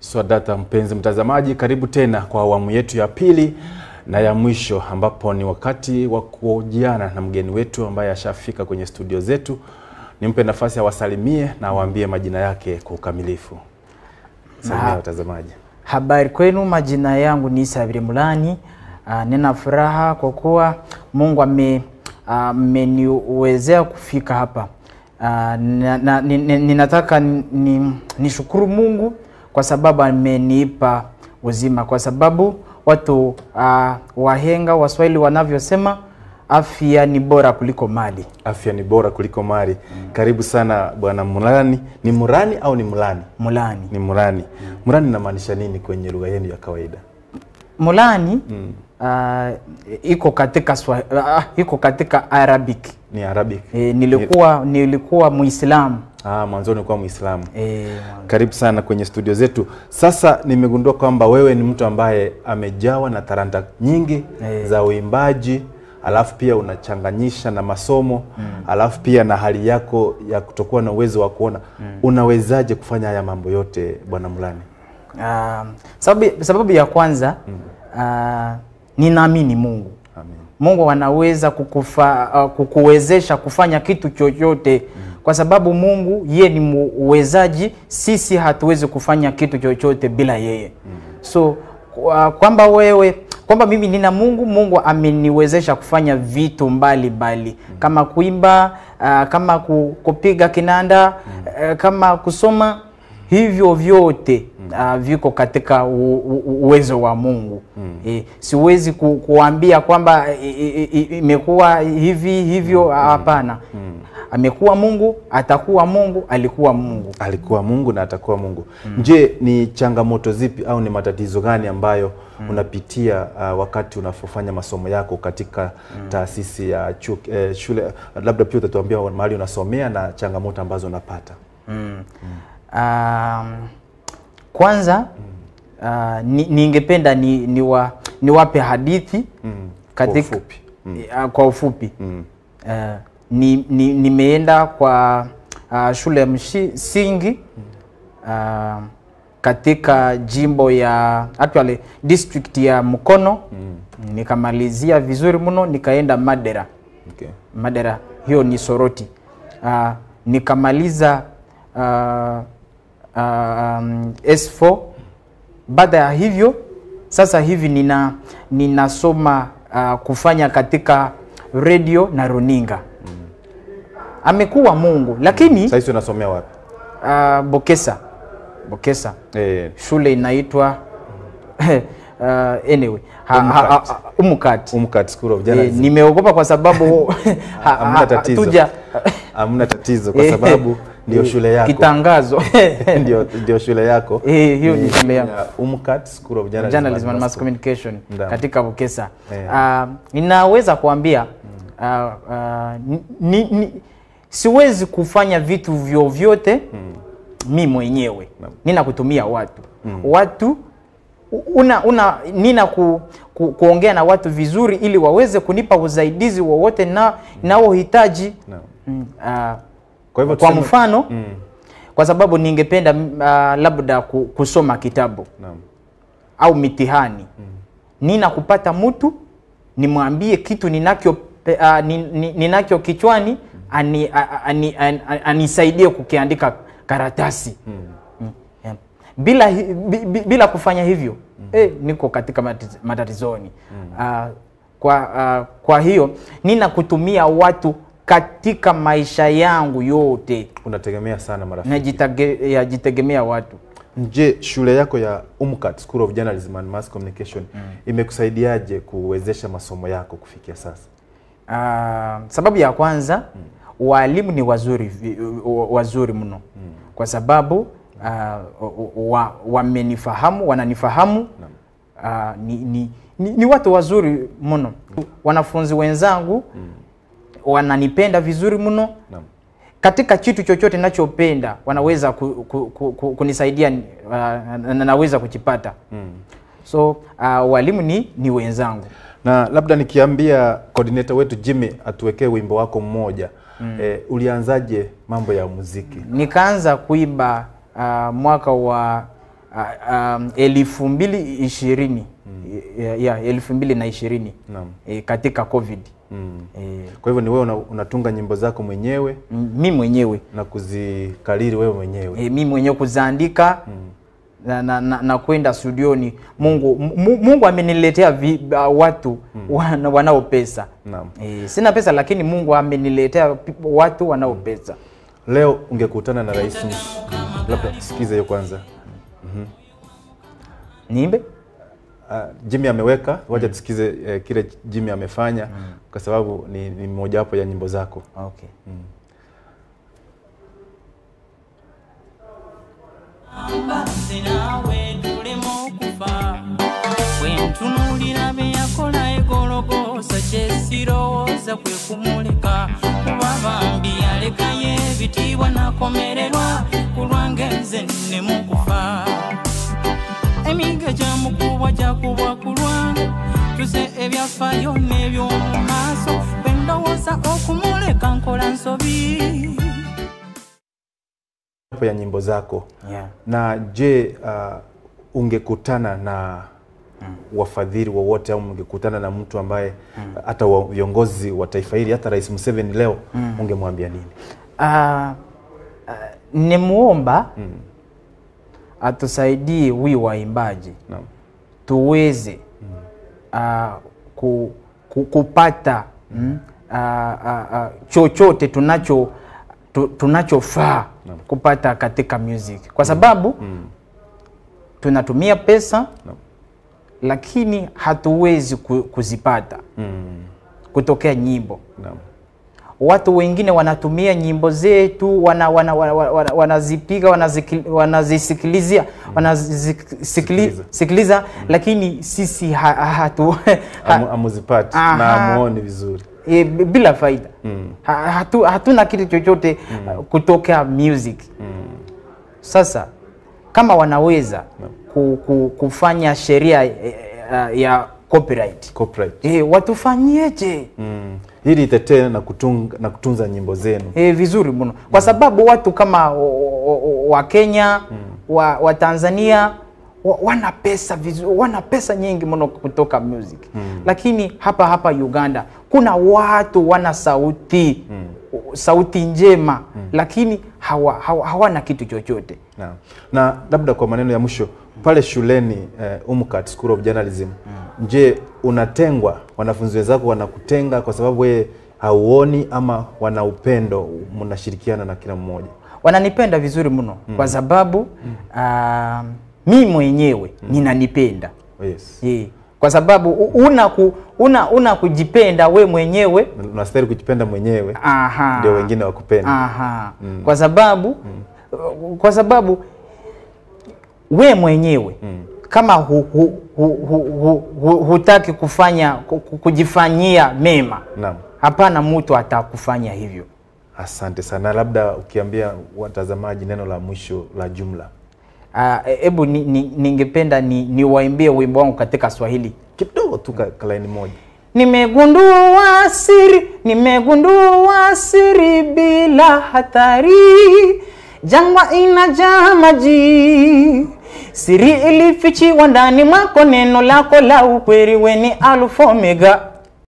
Swadata mpenzi mtazamaji, karibu tena kwa awamu yetu ya pili na ya mwisho, ambapo ni wakati wa kuhojiana na mgeni wetu ambaye ashafika kwenye studio zetu. Nimpe nafasi awasalimie na awaambie majina yake kwa ukamilifu. Salimia watazamaji. Habari kwenu, majina yangu ni Sabri Mulani. Nina furaha kwa kuwa Mungu ameniwezea kufika hapa. Ninataka nishukuru Mungu kwa sababu amenipa uzima, kwa sababu watu wahenga Waswahili wanavyosema afya ni bora kuliko mali. Afya ni bora kuliko mali. Karibu sana Bwana Mulani. Ni Murani au ni Mulani? Mulani. Ni Murani. Mulani inamaanisha nini kwenye lugha yenu ya kawaida? Mulani iko katika Arabic. Ni Arabic. Nilikuwa Muislamu. Mwanzo nilikuwa Muislamu. Karibu sana kwenye studio zetu. Sasa nimegundua kwamba wewe ni mtu ambaye amejawa na talanta nyingi za uimbaji, alafu pia unachanganyisha na masomo, alafu pia na hali yako ya kutokuwa na uwezo wa kuona. Unawezaje kufanya haya mambo yote Bwana Mulani? Sababu ya kwanza, ninaamini Mungu. Amen. Mungu anaweza kukuwezesha kufanya kitu chochote, kwa sababu Mungu yeye ni muwezaji. Sisi hatuwezi kufanya kitu chochote bila yeye. So kwamba mimi nina Mungu ameniwezesha kufanya vitu mbalimbali, kama kuimba, kama kupiga kinanda, kama kusoma. Hivyo vyote viko katika uwezo wa Mungu. Siwezi kuambia kwamba imekuwa hivyo, hapana. Amekuwa Mungu, atakuwa Mungu, alikuwa Mungu. Alikuwa Mungu na atakuwa Mungu. Je, ni changamoto zipi au ni matatizo gani ambayo unapitia wakati unafanya masomo yako katika taasisi ya shule? Labda pia utatuambia mahali unasomea na changamoto ambazo unapata. Kwanza ningependa niwape hadithi katika kwa ufupi. Nimeenda kwa shule ya msingi katika jimbo ya district ya Mukono. Nikamalizia vizuri mno, nikaenda Madera. Madera hiyo ni Soroti. Nikamaliza S4. Baada ya hivyo sasa hivi ninasoma kufanya katika radio na runinga. Amekuwa Mungu, lakini sasa unasomea wapi? Bokesa. Shule inaitwa anyway Umukat School of Journalism. Nimeogopa kwa sababu hamna tatizo kwa sababu ndio shule yako. Kitangazo. ndio shule yako. Hiyo ni shule yangu. Umukat School of Journalism and Mass Communication katika Bokesa. Ninaweza kuambia siwezi kufanya vitu vyovyote mimi mwenyewe. Nina kutumia watu. Watu nina kuongea na watu vizuri ili waweze kunipa usaidizi wowote nao hitaji. Kwa mfano, kwa sababu ningependa labda kusoma kitabu au mitihani. Nina kupata mtu nimwambie kitu ninakyo kichwani, anisaidie kukiandika karatasi. Bila kufanya hivyo niko katika matatizoni. Kwa hiyo nina kutumia watu katika maisha yangu yote. Unategemea sana marafiki. Najitegemea watu. Je, shule yako ya Umukat School of Journalism and Mass Communication imekusaidiaje kuwezesha masomo yako kufikia sasa? Sababu ya kwanza, walimu ni wazuri mno. Kwa sababu wananifahamu. Ni watu wazuri mno. Wanafunzi wenzangu wananipenda vizuri mno. Katika kitu chochote ninachopenda wanaweza kunisaidia, naweza kukipata. So walimu ni wenzangu. Na labda nikiambia coordinator wetu Jimmy atuwekee wimbo wako mmoja, ulianzaje mambo ya muziki? Nikaanza kuimba mwaka wa 2020 ya 2020 katika COVID. Kwa hivyo ni wewe unatunga nyimbo zako mwenyewe? Mimi mwenyewe na kuzikariri wewe mwenyewe? Mimi mwenyewe kuziandika na kwenda studioni. Mungu ameniletea watu wanao pesa. Sina pesa lakini Mungu ameniletea watu wanao pesa. Leo ungekutana na rais, labda sikiza hiyo kwanza. Niimbe? Jimmy ameweka, wacha tusikize kile Jimmy amefanya kwa sababu ni moja wapo ya nyimbo zako. Okay. Wentunulira beyakola egologosa kyesirowooza kwe kumuleka kubabambi alekayo ebitiibwa nakomererwa kulwangenze ne mukufa emiga gyamukubwa gyakubwa kulwa tuze ebyafaayo n'eby'omu maaso bwendowooza okumuleka nkola nsobi ya nyimbo zako. Na je, ungekutana na wafadhili wowote au ungekutana na mtu ambaye hata viongozi wa taifa hili, hata Rais Museveni leo, ungemwambia nini? Nimuomba atusaidie huyu waimbaji tuweze kupata chochote tunachofaa kupata katika music, kwa sababu tunatumia pesa lakini hatuwezi kuzipata kutokea nyimbo. Watu wengine wanatumia nyimbo zetu, wanazipiga, wanazisikiliza, lakini sisi amuzipati na amuoni vizuri. Bila faida. Hatuna kitu chochote kutokea music. Sasa kama wanaweza kufanya sheria ya copyright. Watufanyieje? Ili itetee na kutunza nyimbo zenu. Vizuri mno. Kwa sababu watu kama wa Kenya, wa Tanzania wana pesa vizuri, wana pesa nyingi mno kutoka music. Lakini hapa Uganda kuna watu wana sauti njema, lakini hawana kitu chochote. Na labda kwa maneno ya mwisho, pale shuleni UMCAT School of Journalism, je, unatengwa? Wanafunzi wenzako wanakutenga kwa sababu wewe hauoni, ama wana upendo, mnashirikiana na kila mmoja? Wananipenda vizuri mno kwa sababu mimi mwenyewe ninanipenda. Kwa sababu una kujipenda we mwenyewe, unastahili kujipenda mwenyewe, ndio wengine wakupende. Kwa sababu we mwenyewe kama hutaki kujifanyia mema, hapana mtu atakufanya hivyo. Asante sana. Labda ukiambia watazamaji neno la mwisho la jumla. Hebu ningependa niwaimbie wimbo wangu katika Swahili kidogo tu, laini moja. Nimegundua siri bila hatari, jangwa inajaa maji, siri ilifichiwa ndani mwako, neno lako la ukweli, we ni Alpha Omega.